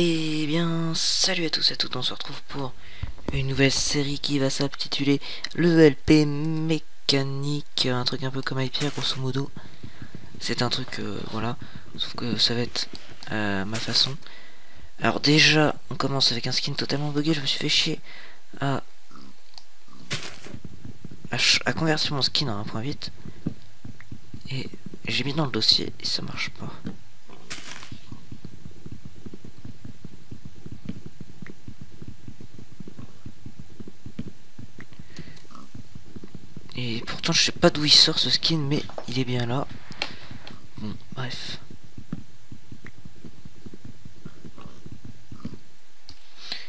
Et bien, salut à tous et à toutes, on se retrouve pour une nouvelle série qui va s'intituler le LP mécanique, un truc un peu comme Hyper grosso modo. C'est un truc, voilà, sauf que ça va être ma façon. Alors déjà, on commence avec un skin totalement buggé, je me suis fait chier à, à convertir mon skin en 1.8. Et j'ai mis dans le dossier et ça marche pas. Et pourtant je sais pas d'où il sort ce skin, mais il est bien là. Bon, bref.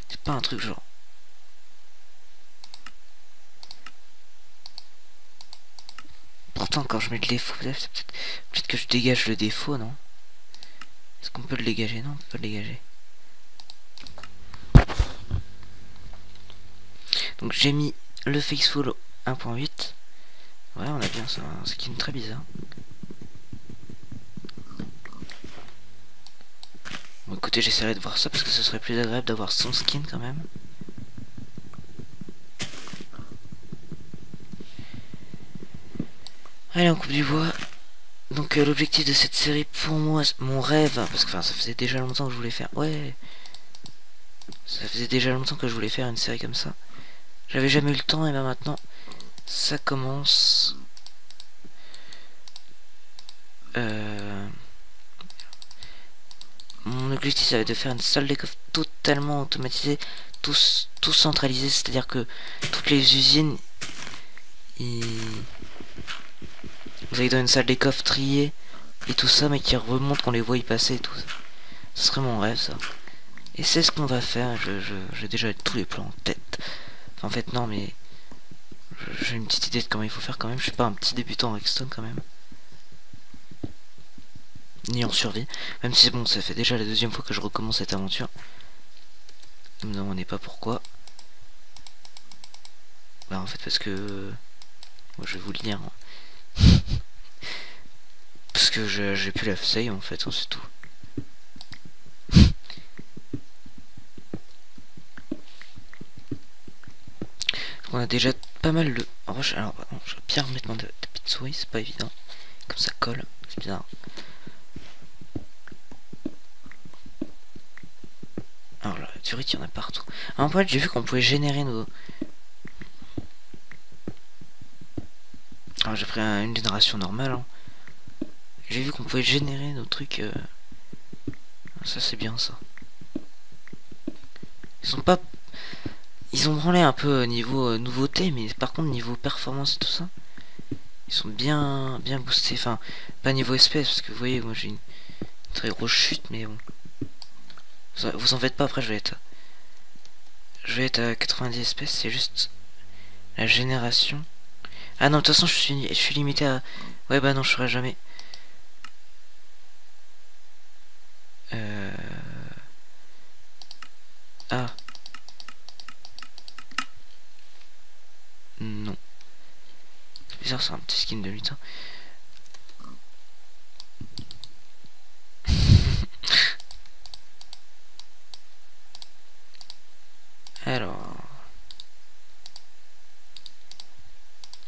C'est pas un truc genre... Pourtant quand je mets le défaut, peut-être que je dégage le défaut, non? Est-ce qu'on peut le dégager? Non, on peut pas le dégager. Donc j'ai mis le Faceful 1.8. Voilà, on a bien ça, un skin très bizarre. Bon écoutez, j'essaierai de voir ça parce que ce serait plus agréable d'avoir son skin quand même. Allez, on coupe du bois. Donc l'objectif de cette série pour moi, mon rêve, parce que enfin, ça faisait déjà longtemps que je voulais faire... Ouais, ça faisait déjà longtemps que je voulais faire une série comme ça. J'avais jamais eu le temps et ben maintenant, ça commence... Mon objectif ça va être de faire une salle des coffres totalement automatisée, tout centralisé, c'est-à-dire que toutes les usines, vous allez dans une salle des coffres triée et tout ça, mais qui remonte qu'on les voit y passer et tout ça. Ce serait mon rêve ça. Et c'est ce qu'on va faire, j'ai déjà tous les plans en tête. Enfin, en fait non, mais j'ai une petite idée de comment il faut faire quand même. Je suis pas un petit débutant en Redstone quand même. Ni en survie. Même si bon, ça fait déjà la deuxième fois que je recommence cette aventure. Ne me demandez pas pourquoi. Bah en fait parce que... Moi je vais vous le dire. Parce que j'ai plus la save en fait, c'est tout. On a déjà pas mal de... Alors je vais bien remettre mon tapis de souris, c'est pas évident. Comme ça colle, c'est bizarre. Alors la turite, il y en a partout. En fait, j'ai vu qu'on pouvait générer nos... Alors j'ai pris une génération normale. Hein. J'ai vu qu'on pouvait générer nos trucs... Ça c'est bien ça. Ils sont pas... Ils ont branlé un peu niveau nouveauté, mais par contre niveau performance et tout ça, ils sont bien boostés. Enfin, pas niveau espèce, parce que vous voyez, moi j'ai une très grosse chute, mais bon. Vous en faites pas, après je vais être à 90 espèces, c'est juste la génération. Ah non, de toute façon je suis limité à... Ouais bah non, je ferai jamais. Ah. Non. C'est bizarre, c'est un petit skin de lutin. Alors...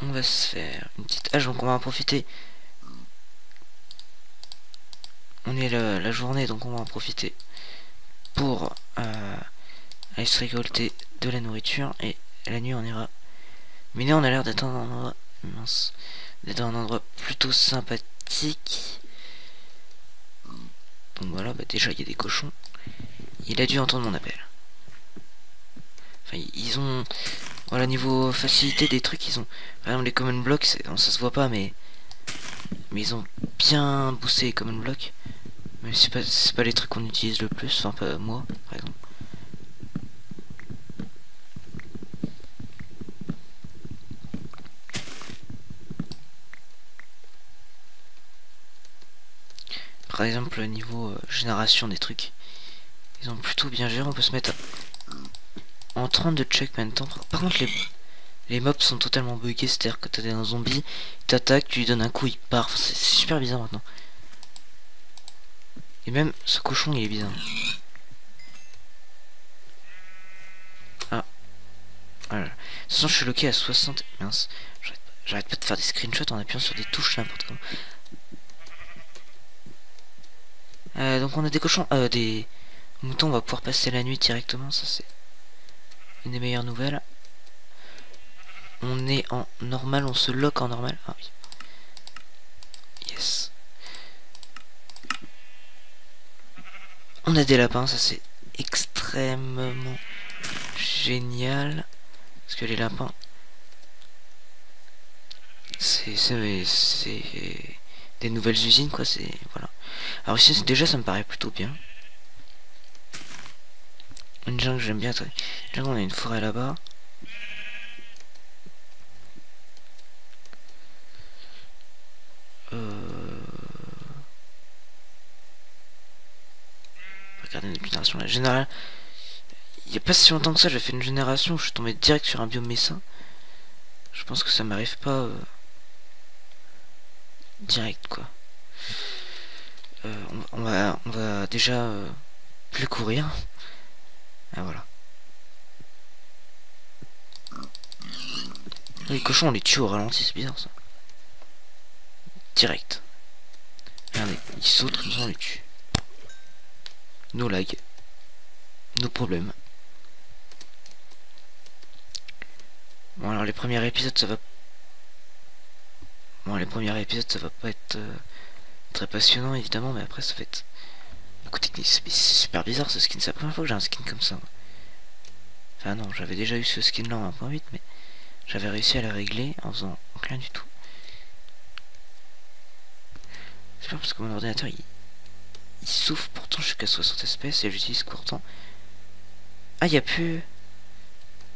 On va se faire une petite hache, donc on va en profiter. On est la journée, donc on va en profiter pour aller se récolter de la nourriture. Et la nuit, on ira miner. On a l'air d'être dans un endroit... Mince. D'être dans un endroit plutôt sympathique. Donc voilà, bah déjà, il y a des cochons. Il a dû entendre mon appel. Enfin, ils ont... Voilà, niveau facilité des trucs, ils ont... Par exemple, les common blocks, ça se voit pas, mais ils ont bien boosté les common blocks. Mais c'est pas les trucs qu'on utilise le plus, enfin pas moi, par exemple. Par exemple, niveau génération des trucs, ils ont plutôt bien géré. On peut se mettre en 32 check maintenant. Par contre, les mobs sont totalement buggés, c'est-à-dire que t'as un zombie, t'attaques, tu lui donnes un coup, il part. Enfin, c'est super bizarre maintenant. Et même ce cochon, il est bizarre. Voilà. De toute façon, je suis loqué à 60. Mince. J'arrête pas de faire des screenshots en appuyant sur des touches n'importe comment. Donc on a des cochons, des moutons, on va pouvoir passer la nuit directement, ça c'est une des meilleures nouvelles. On est en normal, on se lock en normal. Ah oui. Yes. On a des lapins, ça c'est extrêmement génial. Parce que les lapins, c'est des nouvelles usines quoi, c'est voilà. Alors ici déjà ça me paraît plutôt bien. Une jungle j'aime bien. Jungle, on a une forêt là-bas. Regardez notre génération. La générale. Il n'y a pas si longtemps que ça, j'ai fait une génération où je suis tombé direct sur un biome messin. Je pense que ça m'arrive pas direct quoi. On va déjà plus courir. Ah voilà. Les cochons on les tue au ralenti, c'est bizarre ça. Direct. Regardez, ils sautent comme ça on les tue. No lag. No problème. Bon alors les premiers épisodes ça va. Bon les premiers épisodes ça va pas être très passionnant évidemment, mais après ça va être beaucoup technique. C'est super bizarre ce skin, c'est la première fois que j'ai un skin comme ça. Enfin non, j'avais déjà eu ce skin là en 1.8, mais j'avais réussi à la régler en faisant rien du tout. C'est pas parce que mon ordinateur il souffle, pourtant je suis qu'à 60 fps et j'utilise pourtant. Ah y'a plus.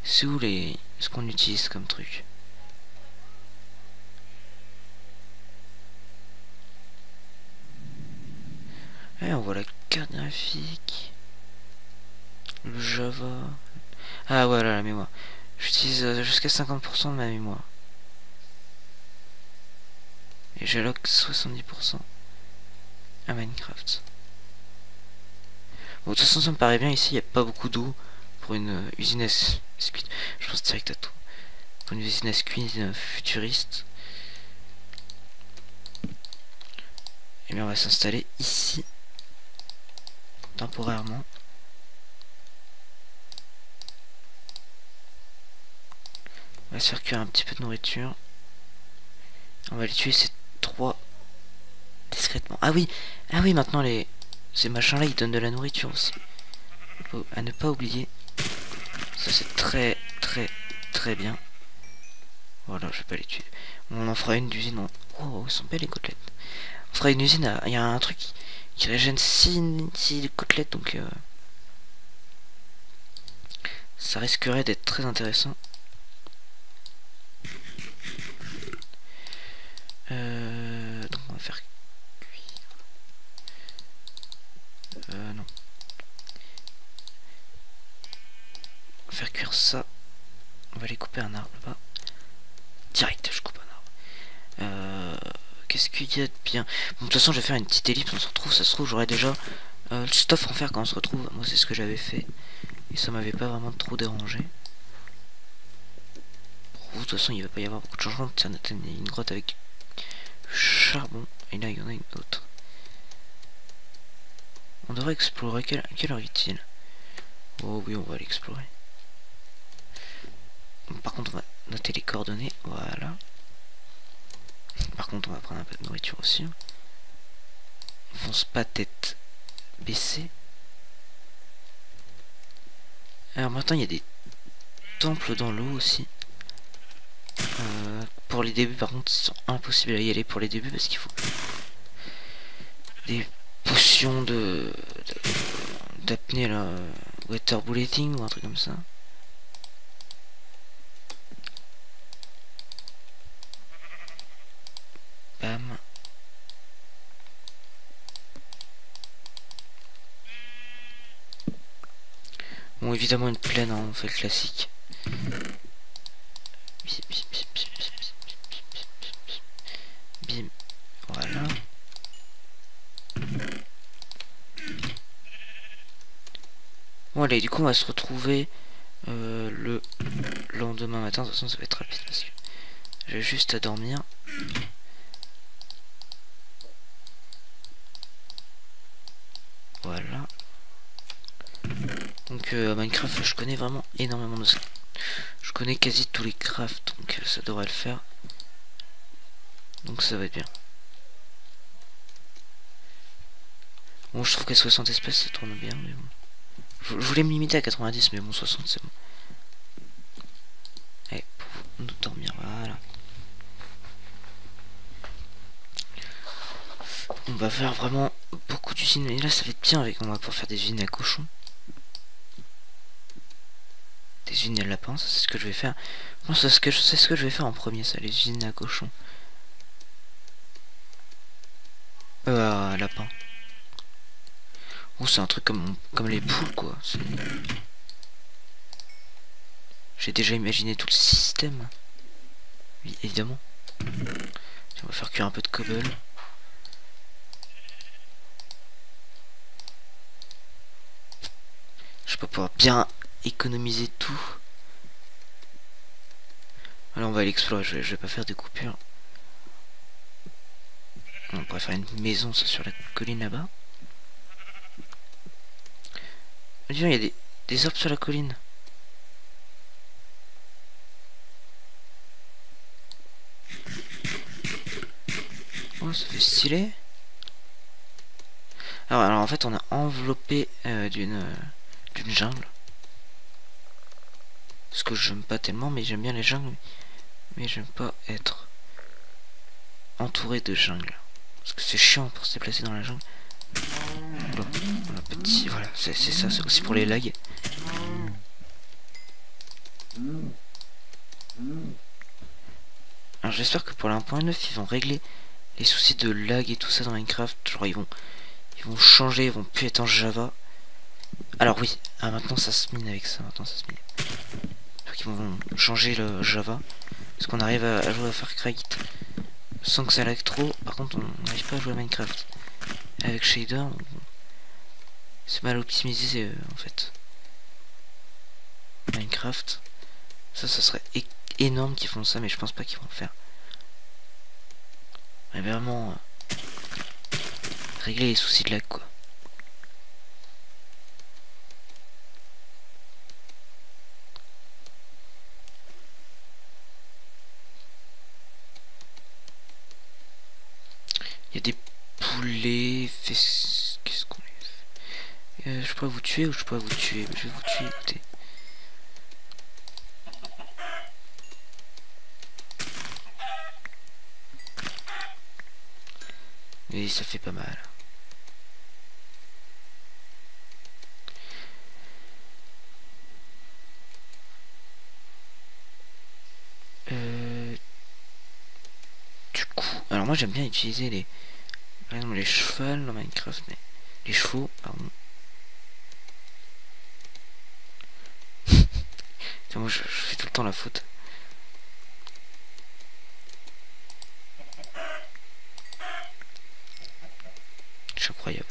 C'est où ce qu'on utilise comme truc? Ouais, on voit la carte graphique, le Java. Ah voilà la mémoire. J'utilise jusqu'à 50% de ma mémoire. Et j'alloque 70% à Minecraft. Bon, de toute façon ça me paraît bien ici, il n'y a pas beaucoup d'eau pour une usine à squid. Je pense direct à tout. Pour une usine à squid futuriste. Et bien on va s'installer ici. Temporairement. On va se faire cuire un petit peu de nourriture. On va les tuer ces trois discrètement. Ah oui, maintenant ces machins là ils donnent de la nourriture aussi. À ne pas oublier. Ça c'est très bien. Voilà, je vais pas les tuer. On en fera une d'usine en. Oh, elles sont belles les côtelettes. On fera une usine, il y a un truc qui régène 6 côtelettes, donc ça risquerait d'être très intéressant. Donc on va faire cuire. Non. On va faire cuire ça. On va aller couper un arbre là-bas. Direct, je coupe un arbre. Qu'est-ce qu'il y a de bien? Bon, de toute façon, je vais faire une petite ellipse. On se retrouve. Ça se trouve, j'aurai déjà le stuff en fer quand on se retrouve. Moi, c'est ce que j'avais fait. Et ça m'avait pas vraiment trop dérangé. Bon, de toute façon, il va pas y avoir beaucoup de changements. Tiens, on a une grotte avec du charbon. Et là, il y en a une autre. On devrait explorer. Quelle heure est-il? Oh oui, on va aller explorer. Par contre, on va noter les coordonnées. Voilà. Par contre, on va prendre un peu de nourriture aussi. On fonce pas tête baissée. Alors maintenant, il y a des temples dans l'eau aussi. Pour les débuts, par contre, c'est impossible à y aller pour les débuts parce qu'il faut des potions d'apnée là, water bulleting ou un truc comme ça. Bam. Bon, évidemment une plaine, hein, on fait le classique. Bim. Voilà. Bon allez, du coup on va se retrouver l'endroit lendemain matin. De toute façon ça va être rapide parce que j'ai juste à dormir. Voilà. Donc Minecraft, je connais vraiment énormément de ça. Je connais quasi tous les crafts, donc ça devrait le faire. Donc ça va être bien. Bon, je trouve qu'à 60 espèces ça tourne bien, mais bon. Je voulais me limiter à 90, mais bon, 60 c'est bon. Allez, pour nous dormir, voilà. On va faire vraiment beaucoup d'usines, et là ça va être bien avec, on va pouvoir faire des usines à cochons. Des usines à lapins, ça c'est ce que je vais faire. Moi c'est ce que je vais faire en premier, ça, les usines à cochons. À lapins. Oh, c'est un truc comme les poules quoi. J'ai déjà imaginé tout le système. Oui, évidemment. On va faire cuire un peu de cobble. Je vais pas pouvoir bien économiser tout. Alors on va l'explorer, je vais pas faire de coupures. On pourrait faire une maison ça, sur la colline là-bas. Il y a des arbres sur la colline. Oh, ça fait stylé. Alors en fait on a enveloppé d'une jungle. Ce que j'aime pas tellement, mais j'aime bien les jungles. Mais j'aime pas être entouré de jungle. Parce que c'est chiant pour se déplacer dans la jungle. Voilà, petit, voilà, c'est ça, c'est aussi pour les lags. Alors j'espère que pour l'1.9 ils vont régler les soucis de lag et tout ça dans Minecraft. Genre ils vont changer, ils vont plus être en Java. Alors oui, maintenant ça se mine avec ça, maintenant ça se mine. Donc ils vont changer le Java. Parce qu'on arrive à jouer à Far Cry sans que ça lag trop. Par contre on n'arrive pas à jouer à Minecraft avec shader. C'est mal optimisé en fait. Minecraft. Ça serait énorme qu'ils font ça, mais je pense pas qu'ils vont le faire. Mais vraiment régler les soucis de lag quoi. Il y a des poulets. Qu'est-ce qu'on est? Je pourrais vous tuer ou je pourrais vous tuer? Je vais vous tuer, écoutez. Et ça fait pas mal. Du coup, alors moi j'aime bien utiliser les, par exemple les chevaux dans Minecraft, mais les chevaux, pardon. Moi je fais tout le temps la faute. C'est incroyable.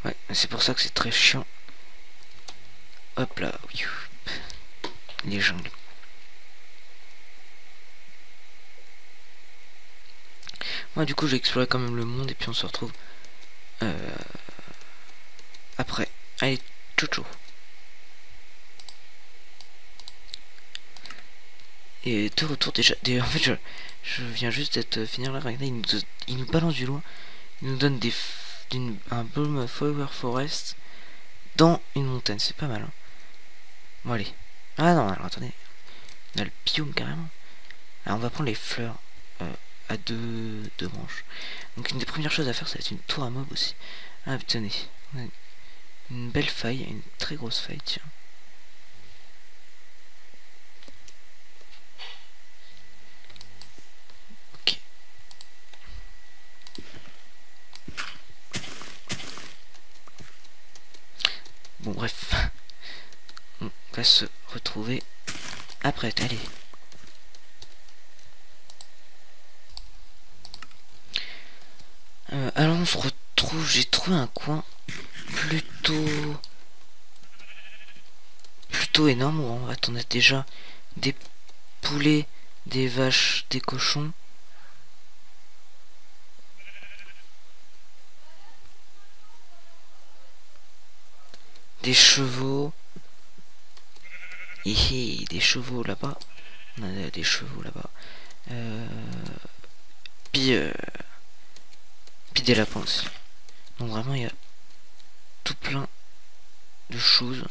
Ouais, c'est pour ça que c'est très chiant. Hop là, les jungles. Moi du coup j'ai exploré quand même le monde et puis on se retrouve après. Allez, ciao. Et de retour déjà. En fait je viens juste d'être finir là, regardez, il nous balance du loin. Il nous donne un Bloom Flower Forest dans une montagne, c'est pas mal hein. Bon allez. Ah non, alors attendez. On a le biome carrément. Alors on va prendre les fleurs à deux branches. Donc une des premières choses à faire, ça va être une tour à mob aussi. Ah tenez, on a une belle faille, une très grosse faille, tiens. Ok. Bon bref. On va se retrouver après, allez. Alors on se retrouve, j'ai trouvé un coin plutôt énorme où on attendait déjà des poulets, des vaches, des cochons. Des chevaux. Hihi, des chevaux là-bas. On a des chevaux là-bas. Puis des lapins aussi. Donc vraiment il y a tout plein de choses.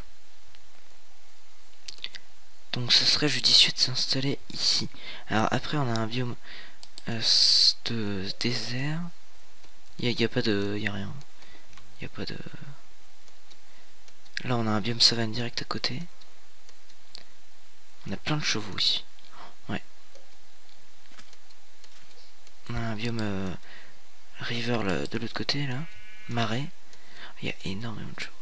Donc ce serait judicieux de s'installer ici. Alors après on a un biome de désert. Il y a pas de... il y a rien. Il y a pas de... Là on a un biome savane direct à côté. On a plein de chevaux ici. Ouais. On a un biome river là, de l'autre côté là. Marais. Il y a énormément de chevaux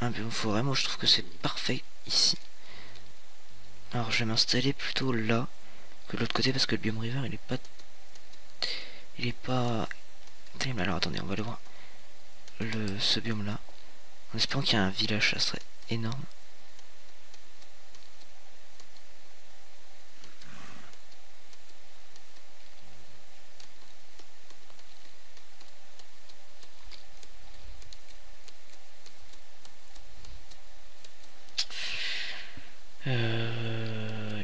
là. Un biome forêt, moi je trouve que c'est parfait ici. Alors je vais m'installer plutôt là que de l'autre côté parce que le biome river il est pas... Il est pas... terrible. Alors attendez, on va aller voir ce biome là. En espérant qu'il y a un village, ça serait énorme.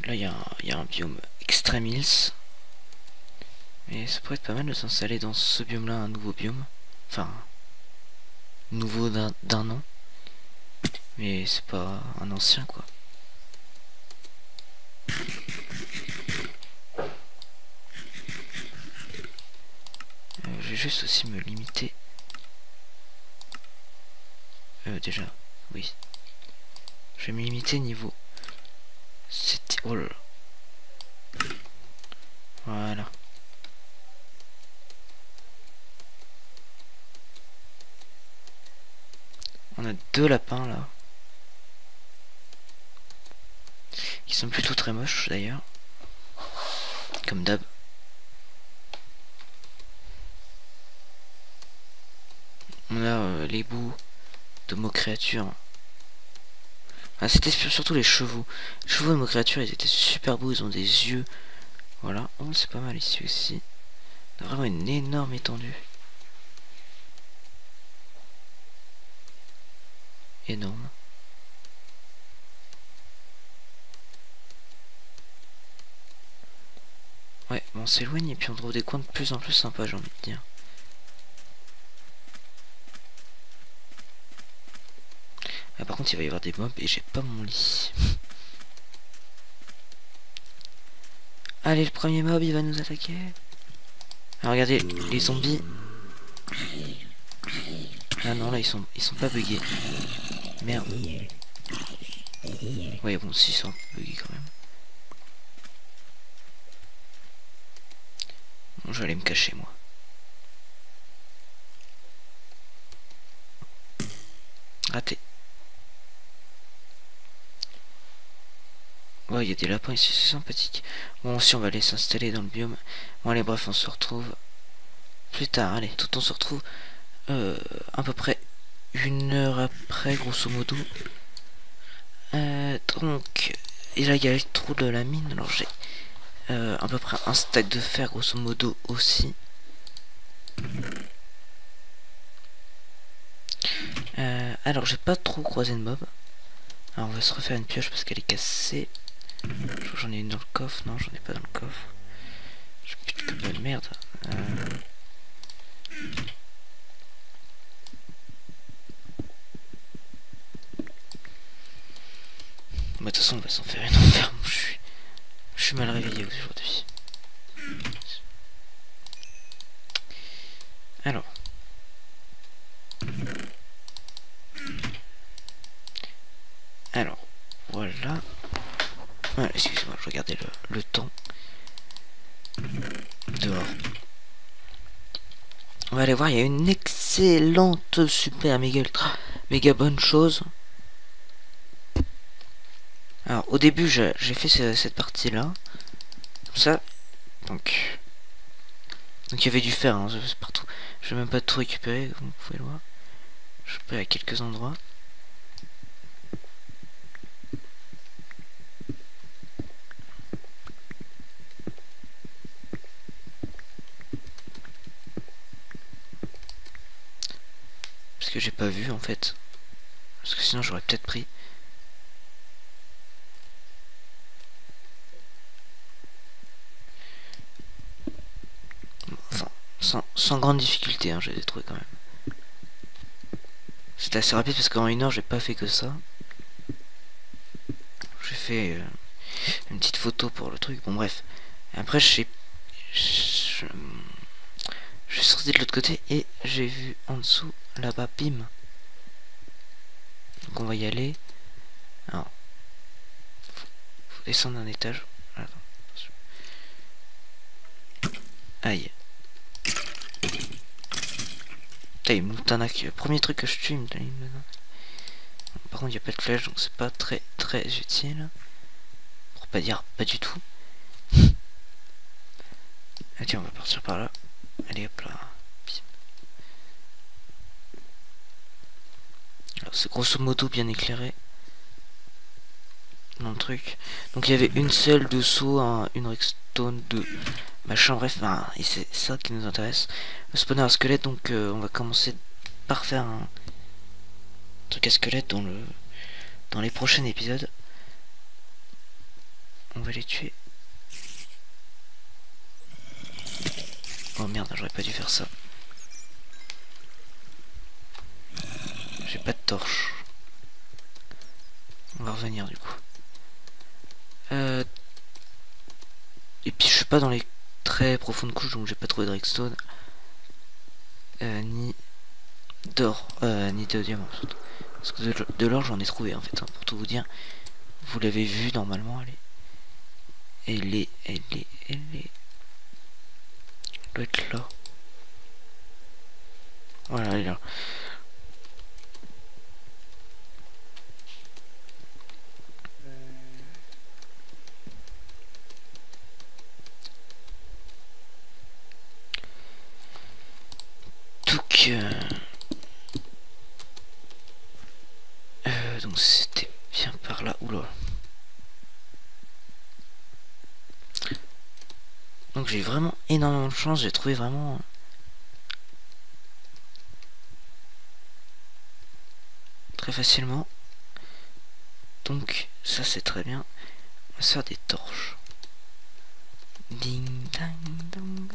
Là il y a un biome Extreme Hills. Et ça pourrait être pas mal de s'installer dans ce biome là, un nouveau biome. Enfin, nouveau d'un an. Mais c'est pas un ancien quoi. Je vais juste aussi me limiter. Déjà, oui. Je vais me limiter niveau... C'était... Oh là là. Voilà. On a 2 lapins là. Qui sont plutôt très moches d'ailleurs. Comme d'hab. On a les bouts de Mo Créatures. Ah, c'était surtout les chevaux. Les chevaux de Mo Créatures, ils étaient super beaux, ils ont des yeux. Voilà. Oh, c'est pas mal ici aussi. On a vraiment une énorme étendue. Énorme. Ouais, bon, on s'éloigne et puis on trouve des coins de plus en plus sympas, j'ai envie de dire. Ah, par contre, il va y avoir des mobs et j'ai pas mon lit. Allez, le premier mob, il va nous attaquer. Alors, regardez, les zombies. Ah non, là, ils sont pas buggés. Merde. Ouais, bon, si, ils sont buggés quand même. Bon, je vais aller me cacher, moi. Raté. Ouais, il y a des lapins ici, c'est sympathique. Bon, aussi, on va aller s'installer dans le biome. Bon, allez, bref, on se retrouve plus tard. Allez, on se retrouve à peu près 1 heure après, grosso modo. Donc, et là, il y a le trou de la mine. Alors, j'ai à peu près un stack de fer, grosso modo, aussi. Alors, j'ai pas trop croisé de mob. Alors, on va se refaire une pioche parce qu'elle est cassée. J'en ai une dans le coffre. Non, j'en ai pas dans le coffre. J'ai plus de merde. Bah, de toute façon, on va s'en faire une enferme. Je suis mal réveillé aujourd'hui. Alors. Voilà. Ah, excusez-moi, je regardais le temps. Dehors. On va aller voir, il y a une excellente, super, méga ultra, méga bonne chose. Alors, au début, j'ai fait cette partie-là. Comme ça. Donc. Donc il y avait du fer, hein, c'est partout. Je vais même pas tout récupérer, comme vous pouvez le voir. Je peux à quelques endroits. Parce que j'ai pas vu en fait. Parce que sinon j'aurais peut-être pris. Enfin, sans grande difficulté, hein, je les ai trouvés quand même. C'était assez rapide parce qu'en 1 heure j'ai pas fait que ça. J'ai fait une petite photo pour le truc. Bon bref. Et après je suis sorti de l'autre côté et j'ai vu en dessous là-bas, bim. Donc on va y aller. Alors, faut descendre un étage. Attends. Aïe. Putain, il me loot un ac. Premier truc que je tue, il me donne. Par contre, il n'y a pas de flèche, donc c'est pas très utile. Pour pas dire pas du tout. Ah tiens, on va partir par là. Allez hop là. Alors c'est grosso modo bien éclairé dans le truc. Donc il y avait une selle de saut, une redstone, de machin, bref, et c'est ça qui nous intéresse. Le spawner à squelette, donc on va commencer par faire un truc à squelette dans les prochains épisodes. On va les tuer. Oh merde, j'aurais pas dû faire ça. J'ai pas de torche. On va revenir du coup. Et puis je suis pas dans les très profondes couches, donc j'ai pas trouvé de redstone. Ni d'or, ni de diamant. Parce que de l'or j'en ai trouvé en fait, hein, pour tout vous dire. Vous l'avez vu normalement, elle doit être là. Voilà, elle est là. Donc c'était bien par là. Oula. Donc j'ai vraiment énormément de chance. J'ai trouvé vraiment très facilement. Donc ça c'est très bien. On va se faire des torches. Ding dang dong.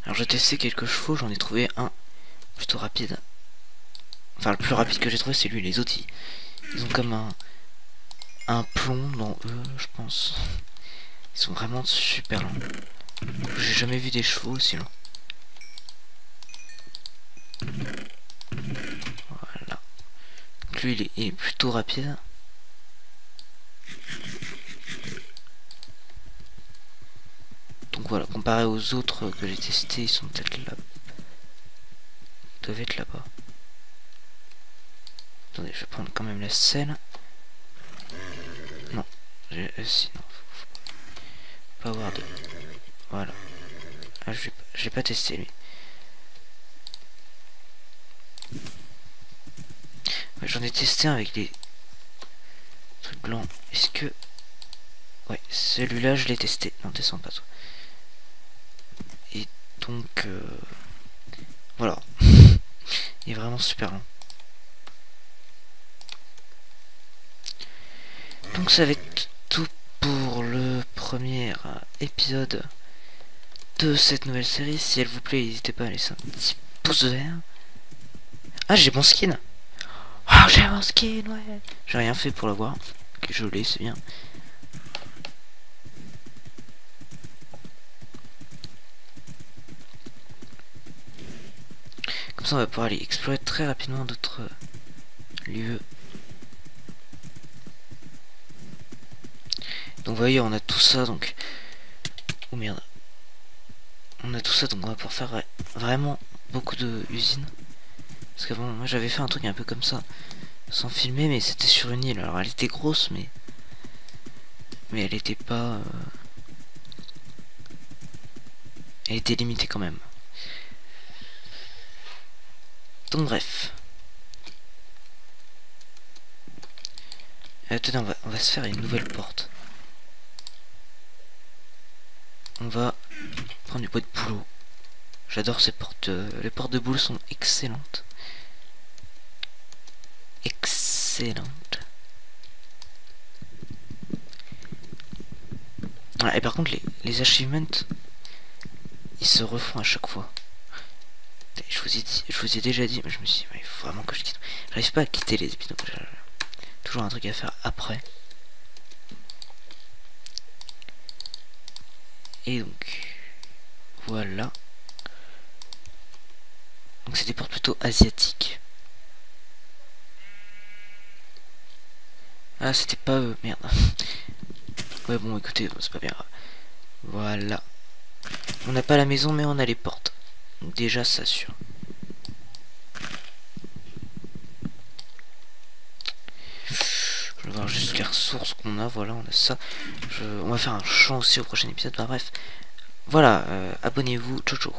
Alors j'ai testé quelques chevaux, j'en ai trouvé un plutôt rapide. Enfin le plus rapide que j'ai trouvé c'est lui. Les autres ils ont comme un plomb dans eux, je pense. Ils sont vraiment super longs. J'ai jamais vu des chevaux aussi longs. Voilà. Donc lui il est plutôt rapide. Donc voilà, comparé aux autres que j'ai testés, ils sont peut-être là. Ils doivent être là-bas. Attendez, je vais prendre quand même la selle. Non, si, non, faut pas avoir de... Voilà. Ah, j'ai pas testé lui. Ouais, j'en ai testé un avec des trucs blancs. Est-ce que... Ouais, celui-là je l'ai testé. Non, descends pas toi. Et donc... Voilà. Il est vraiment super long. Donc ça va être tout pour le premier épisode de cette nouvelle série. Si elle vous plaît, n'hésitez pas à laisser un petit pouce vert. Ah, j'ai mon skin. Ah, j'ai mon skin, ouais. J'ai rien fait pour l'avoir. Ok, je l'ai, c'est bien. Comme ça, on va pouvoir aller explorer très rapidement d'autres lieux. Donc, vous voyez, on a tout ça, donc... Oh merde. On a tout ça, donc on va pouvoir faire vraiment beaucoup de usines. Parce qu'avant, moi j'avais fait un truc un peu comme ça, sans filmer, mais c'était sur une île. Alors elle était grosse, mais elle était pas... Elle était limitée quand même. Donc bref. Attendez, on va se faire une nouvelle porte. On va prendre du bois de bouleau. J'adore ces portes. Les portes de boule sont excellentes. Excellentes. Ah, et par contre, les achievements, ils se refont à chaque fois. Je vous ai déjà dit, mais je me suis dit, il faut vraiment que je quitte. J'arrive pas à quitter les épisodes. Toujours un truc à faire après. Et donc, voilà. Donc c'est des portes plutôt asiatiques. Ah, c'était pas eux, merde. Ouais, bon, écoutez, c'est pas bien grave. Voilà. On n'a pas la maison, mais on a les portes. Donc déjà, ça assure. Je vais voir juste les ressources qu'on a. Voilà, on a ça. On va faire un champ aussi au prochain épisode. Bah, bref. Voilà, abonnez-vous. Ciao, ciao.